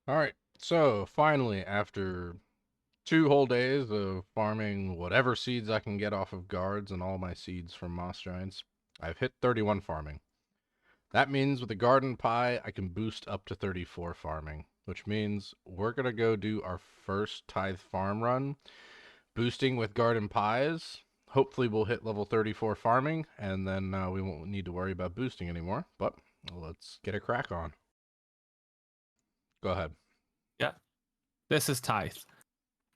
All right, so finally, after 2 whole days of farming whatever seeds I can get off of guards and all my seeds from moss giants, I've hit 31 farming. That means with a garden pie, I can boost up to 34 farming, which means we're gonna go do our first tithe farm run, boosting with garden pies. Hopefully, we'll hit level 34 farming, and then we won't need to worry about boosting anymore. But let's get a crack on. Go ahead. Yeah. This is tithe.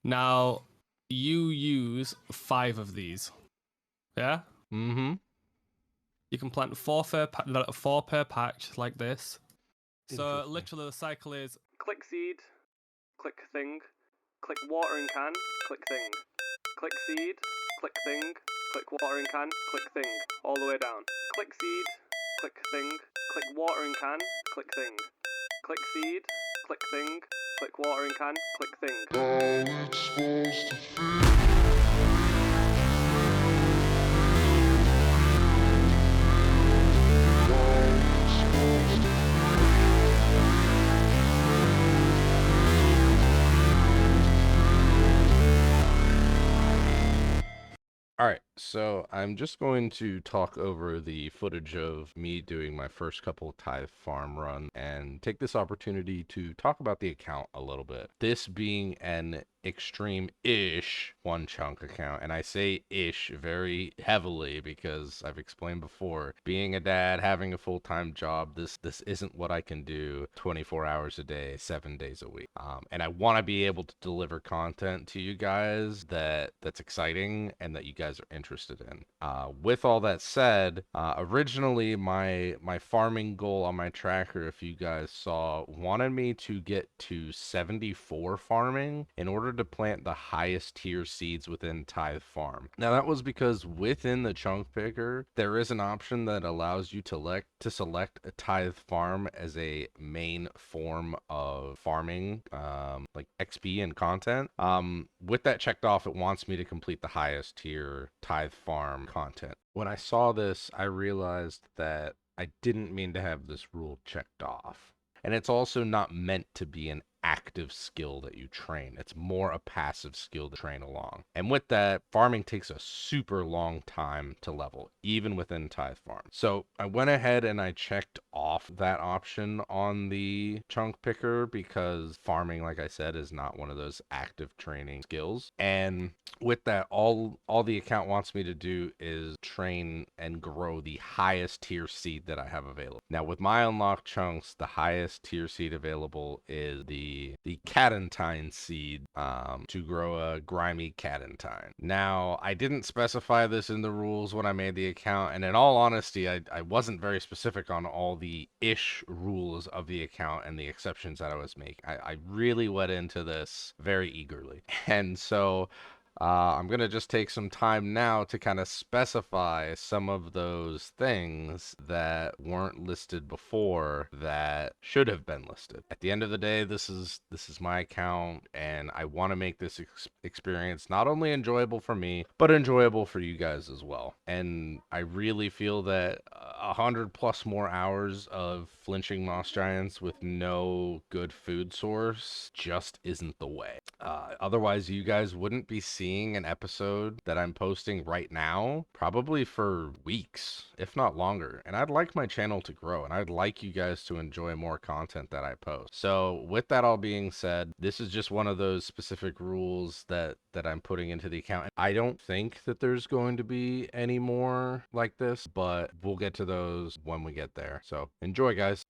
Now, you use 5 of these. Yeah? Mm-hmm. You can plant 4 per patch like this. So literally the cycle is click seed, click thing, click watering can, click thing, click seed, click thing, click watering can, click thing, all the way down. Click seed, click thing, click watering can, click thing, click seed, click thing, click watering can, click thing. All right, so I'm just going to talk over the footage of me doing my first couple tithe farm run and take this opportunity to talk about the account a little bit. This being an extreme-ish OneChunk account, and I say ish very heavily because I've explained before, being a dad, having a full-time job, this isn't what I can do 24 hours a day, 7 days a week. And I want to be able to deliver content to you guys that's exciting and that you guys are interested in. With all that said, originally my farming goal on my tracker, if you guys saw, wanted me to get to 74 farming in order to plant the highest tier seeds within Tithe Farm. Now that was because within the chunk picker, there is an option that allows you to select a Tithe Farm as a main form of farming, like XP and content. With that checked off, it wants me to complete the highest tier Tithe Farm content. When I saw this, I realized that I didn't mean to have this rule checked off. And it's also not meant to be an active skill that you train. It's more a passive skill to train along. And with that, farming takes a super long time to level, even within Tithe Farm. So I went ahead and I checked off that option on the chunk picker because farming, like I said, is not one of those active training skills. And with that, all the account wants me to do is train and grow the highest tier seed that I have available. Now with my unlocked chunks, the highest tier seed available is the Cadentine seed, to grow a grimy Cadentine. Now I didn't specify this in the rules when I made the account, and in all honesty, I wasn't very specific on all the ish rules of the account and the exceptions that I was making. I really went into this very eagerly. And so I'm going to just take some time now to kind of specify some of those things that weren't listed before that should have been listed. At the end of the day, this is my account, and I want to make this experience not only enjoyable for me, but enjoyable for you guys as well. And I really feel that 100+ more hours of flinching moss giants with no good food source just isn't the way. Otherwise, you guys wouldn't be seeing an episode that I'm posting right now, probably for weeks, if not longer. And I'd like my channel to grow, and I'd like you guys to enjoy more content that I post. So with that all being said, this is just one of those specific rules that I'm putting into the account. I don't think that there's going to be any more like this, but we'll get to those when we get there. So enjoy, guys.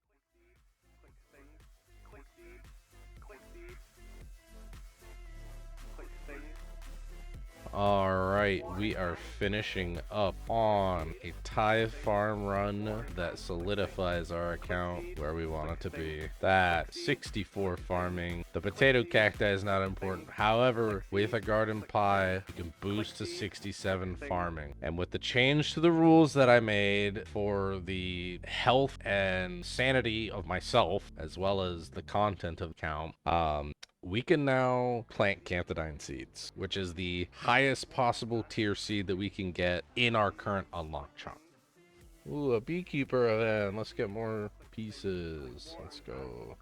All right, we are finishing up on a tithe farm run that solidifies our account where we want it to be. That 64 farming. The potato cacti is not important. However, with a garden pie, you can boost to 67 farming. And with the change to the rules that I made for the health and sanity of myself, as well as the content of the account, we can now plant Canthidine seeds, which is the highest possible tier seed that we can get in our current unlock chunk. Ooh, a beekeeper event. Let's get more pieces. Let's go.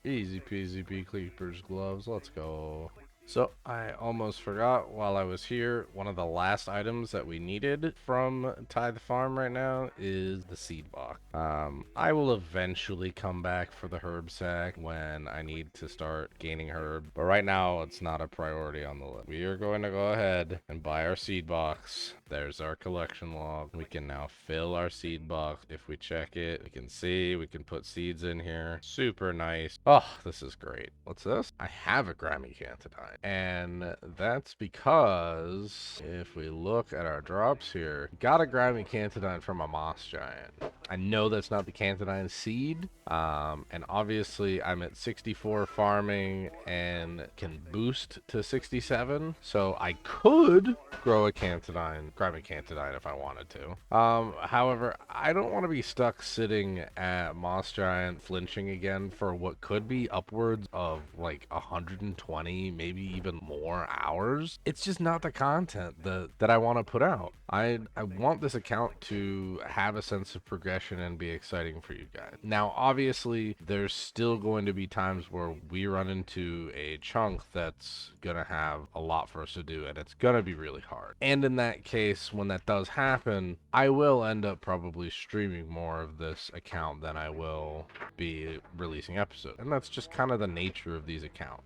Easy peasy beekeeper's gloves. Let's go. So I almost forgot while I was here, one of the last items that we needed from Tithe Farm right now is the seed box. I will eventually come back for the herb sack when I need to start gaining herb, but right now it's not a priority on the list. We are going to go ahead and buy our seed box. There's our collection log. We can now fill our seed box. If we check it, we can see we can put seeds in here. Super nice. Oh, this is great. What's this? I have a Grammy Cantidine. And that's because if we look at our drops here, got a Grammy Cantidine from a moss giant. I know that's not the Cantidine seed. And obviously I'm at 64 farming and can boost to 67. So I could grow a Cantidine, Grammy Cantidine if I wanted to. However, I don't want to be stuck sitting at moss giant flinching again for what could be upwards of like 120, maybe even more hours. It's just not the content that I want to put out. I want this account to have a sense of progression and be exciting for you guys. Now, obviously, there's still going to be times where we run into a chunk that's gonna have a lot for us to do, and it's gonna be really hard. And in that case, when that does happen, I will end up probably streaming more of this account than I will be releasing episodes. And that's just kind of the nature of these accounts.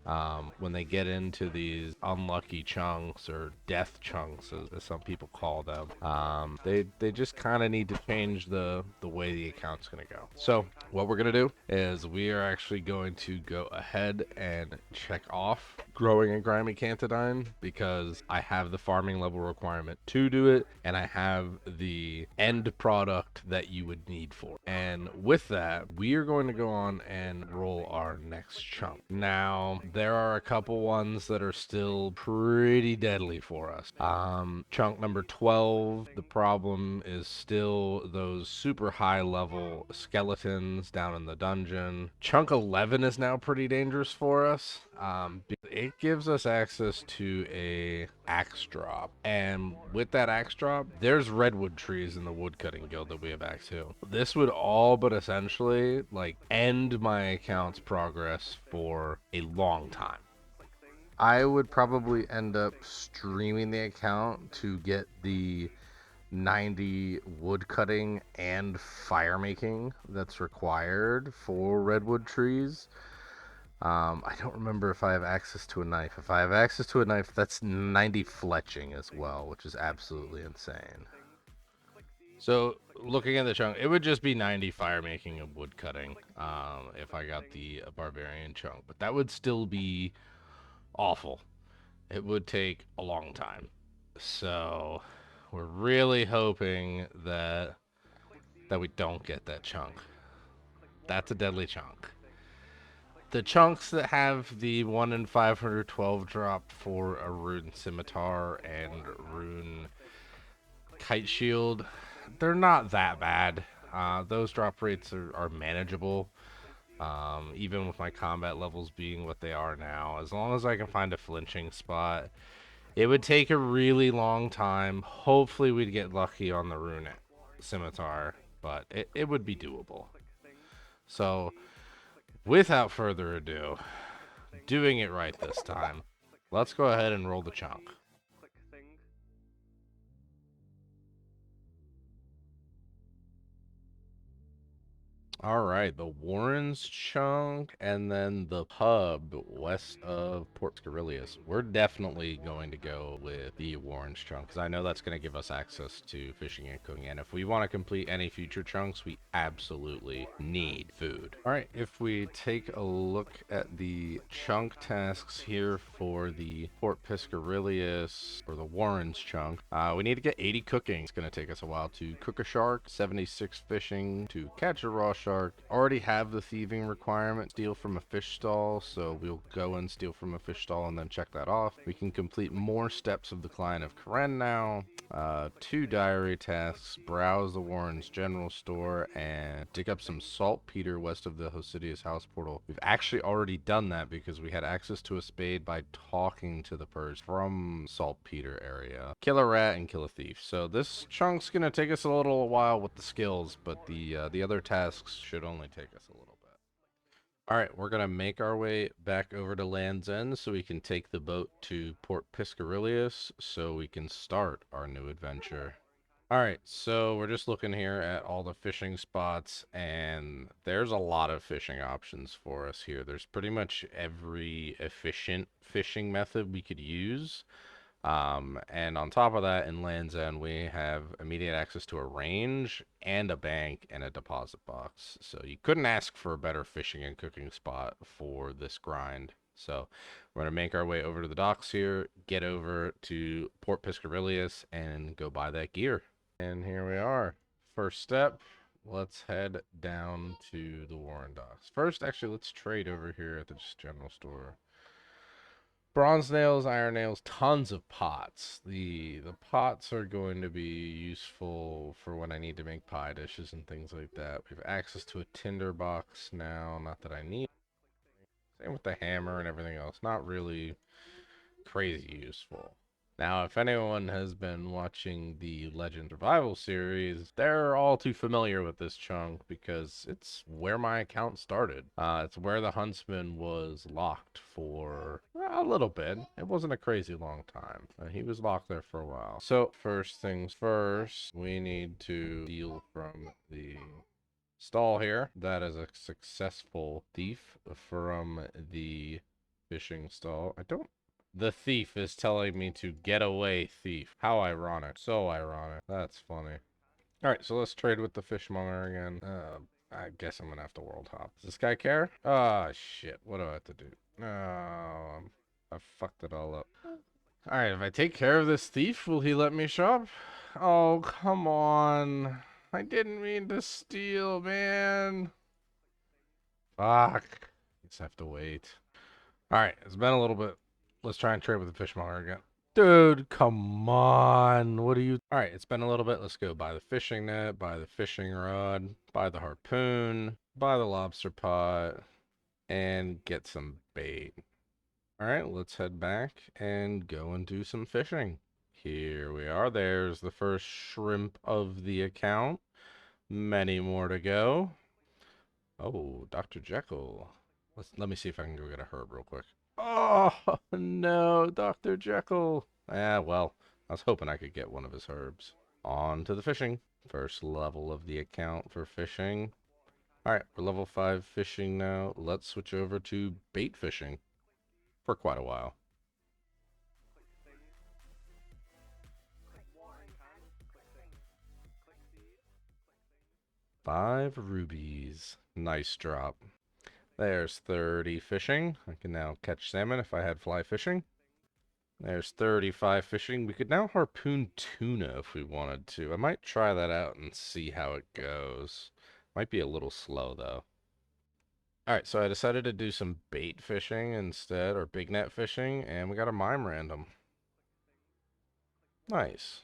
When they get into these unlucky chunks or death chunks, as some people call them, they just kind of need to change the way the account's going to go. So what we're going to do is we are actually going to go ahead and check off growing a Grimy Cantidine because I have the farming level requirement to do it, and I have the end product that you would need for it. And with that, we are going to go on and roll our next chunk. Now, there are a couple ones that are still pretty deadly for us. Chunk number 12, the problem is still those super high level skeletons down in the dungeon. Chunk 11 is now pretty dangerous for us. It gives us access to a axe drop, and with that axe drop, there's redwood trees in the woodcutting guild that we have access to. This would all but essentially like end my account's progress for a long time. I would probably end up streaming the account to get the 90 wood cutting and fire making that's required for redwood trees. I don't remember if I have access to a knife. If I have access to a knife, that's 90 fletching as well, which is absolutely insane. So, looking at the chunk, it would just be 90 fire making and wood cutting if I got the barbarian chunk. But that would still be awful. It would take a long time. So, we're really hoping that we don't get that chunk. That's a deadly chunk. The chunks that have the 1 in 512 drop for a rune scimitar and rune kite shield, they're not that bad. Those drop rates are manageable, even with my combat levels being what they are now. As long as I can find a flinching spot, it would take a really long time. Hopefully we'd get lucky on the rune scimitar, but it would be doable. So, without further ado, doing it right this time, let's go ahead and roll the chunk. Alright, the Warrens chunk and then the pub west of Port Scarilius. We're definitely going to go with the Warrens chunk because I know that's going to give us access to fishing and cooking. And if we want to complete any future chunks, we absolutely need food. Alright, if we take a look at the chunk tasks here for the Port Piscarilius or the Warrens chunk, we need to get 80 cooking. It's going to take us a while to cook a shark, 76 fishing to catch a raw shark. Already have the thieving requirement, steal from a fish stall, so we'll go and steal from a fish stall and then check that off. We can complete more steps of the Client of Karen now. 2 diary tasks, browse the Warren's general store and dig up some saltpeter west of the Hosidius house portal. We've actually already done that because we had access to a spade by talking to the purge from saltpeter area. Kill a rat and kill a thief. So this chunk's gonna take us a little while with the skills, but the other tasks should only take us a little bit. All right, we're gonna make our way back over to Land's End so we can take the boat to Port Piscarilius so we can start our new adventure. All right, so we're just looking here at all the fishing spots, and there's a lot of fishing options for us here. There's pretty much every efficient fishing method we could use. And on top of that, in Land's End, we have immediate access to a range and a bank and a deposit box. So you couldn't ask for a better fishing and cooking spot for this grind. So we're going to make our way over to the docks here, get over to Port Piscarilius, and go buy that gear. And here we are. First step, let's head down to the Warren docks. First, actually, let's trade over here at the general store. Bronze nails, iron nails, tons of pots. The pots are going to be useful for when I need to make pie dishes and things like that. We have access to a tinder box now, not that I need. Same with the hammer and everything else. Not really crazy useful. Now, if anyone has been watching the Legend Survival series, they're all too familiar with this chunk because it's where my account started. It's where the Huntsman was locked for a little bit. It wasn't a crazy long time. He was locked there for a while. So, first things first, we need to steal from the stall here. That is a successful thief from the fishing stall. The thief is telling me to get away, thief. How ironic. So ironic. That's funny. Alright, so let's trade with the fishmonger again. I guess I'm gonna have to world hop. Does this guy care? Ah, shit. What do I have to do? No, I fucked it all up. Alright, if I take care of this thief, will he let me shop? Oh, come on. I didn't mean to steal, man. Fuck. Just have to wait. Alright, it's been a little bit. Let's try and trade with the fishmonger again. Dude, come on. What are you... Alright, it's been a little bit. Let's go buy the fishing net, buy the fishing rod, buy the harpoon, buy the lobster pot, and get some bait. Alright, let's head back and go and do some fishing. Here we are. There's the first shrimp of the account. Many more to go. Oh, Dr. Jekyll. Let me see if I can go get a herb real quick. Oh, no, Dr. Jekyll. Ah, well, I was hoping I could get one of his herbs. On to the fishing. First level of the account for fishing. All right, we're level 5 fishing now. Let's switch over to bait fishing for quite a while. 5 rubies. Nice drop. There's 30 fishing. I can now catch salmon if I had fly fishing. There's 35 fishing. We could now harpoon tuna if we wanted to. I might try that out and see how it goes. Might be a little slow, though. Alright, so I decided to do some bait fishing instead, or big net fishing, and we got a mime random. Nice.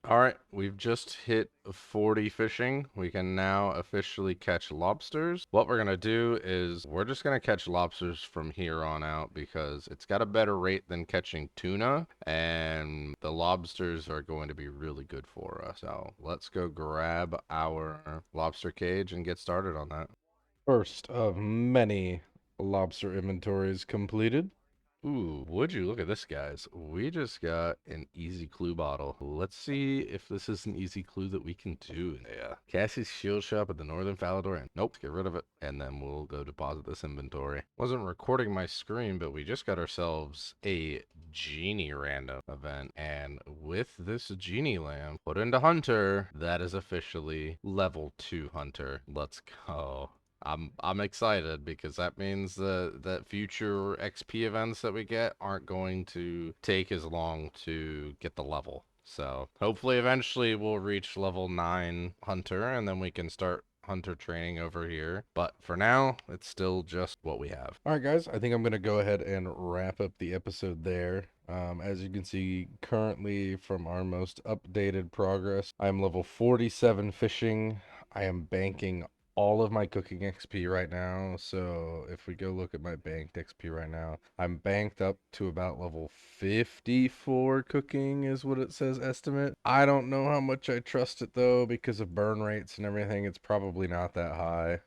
Alright, we've just hit 40 fishing. We can now officially catch lobsters. What we're going to do is we're just going to catch lobsters from here on out because it's got a better rate than catching tuna, and the lobsters are going to be really good for us. So let's go grab our lobster cage and get started on that. First of many lobster inventories completed. Ooh, would you look at this, guys? We just got an easy clue bottle. Let's see if this is an easy clue that we can do. Yeah. Cassie's shield shop at the Northern Falador. And nope, get rid of it. And then we'll go deposit this inventory. Wasn't recording my screen, but we just got ourselves a genie random event. And with this genie lamp put into Hunter, that is officially level 2 Hunter. Let's go. I'm excited because that means that future XP events that we get aren't going to take as long to get the level. So hopefully eventually we'll reach level 9 Hunter and then we can start Hunter training over here. But for now, it's still just what we have. All right, guys, I think I'm going to go ahead and wrap up the episode there. As you can see, currently from our most updated progress, I'm level 47 fishing. I am banking all of my cooking XP right now. So if we go look at my banked XP right now, I'm banked up to about level 54 cooking is what it says estimate. I don't know how much I trust it though because of burn rates and everything. It's probably not that high.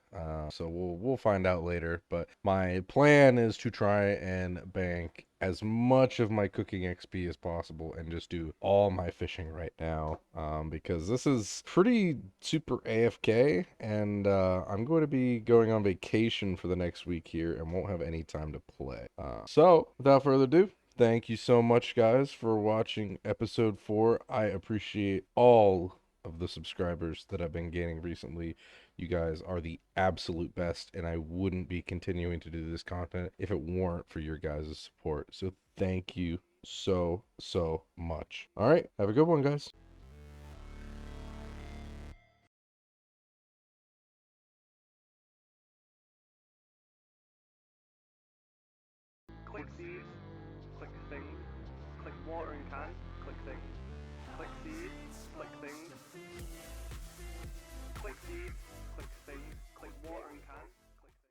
So we'll find out later. But my plan is to try and bank as much of my cooking XP as possible and just do all my fishing right now, because this is pretty super AFK, and I'm going to be going on vacation for the next week here and won't have any time to play. So without further ado, thank you so much guys for watching episode 4. I appreciate all of the subscribers that I've been gaining recently. You guys are the absolute best, and I wouldn't be continuing to do this content if it weren't for your guys' support. So thank you so much. All right, have a good one, guys. Click seed, click thing, click watering can,